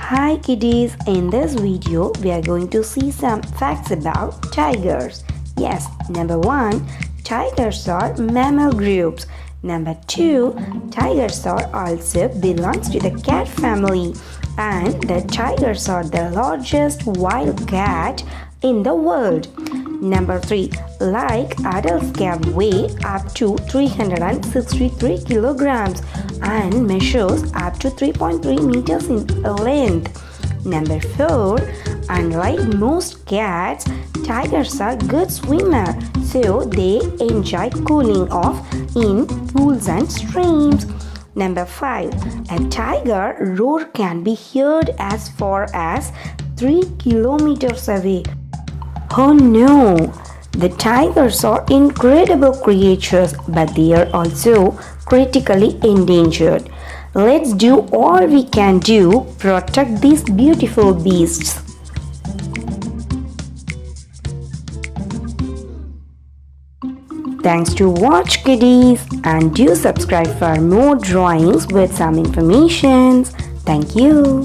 Hi kiddies, in this video we are going to see some facts about tigers. Yes, number 1, tigers are mammal groups. Number 2, tigers are also belongs to the cat family, and the tigers are the largest wild cat in the world. Number 3, like adults can weigh up to 363 kilograms and measures up to 3.3 meters in length. Number 4, unlike most cats, tigers are good swimmers, so they enjoy cooling off in pools and streams. Number 5, a tiger roar can be heard as far as 3 kilometers away. Oh no! The tigers are incredible creatures, but they are also critically endangered. Let's do all we can to protect these beautiful beasts. Thanks to watch kiddies, and do subscribe for more drawings with some information. Thank you.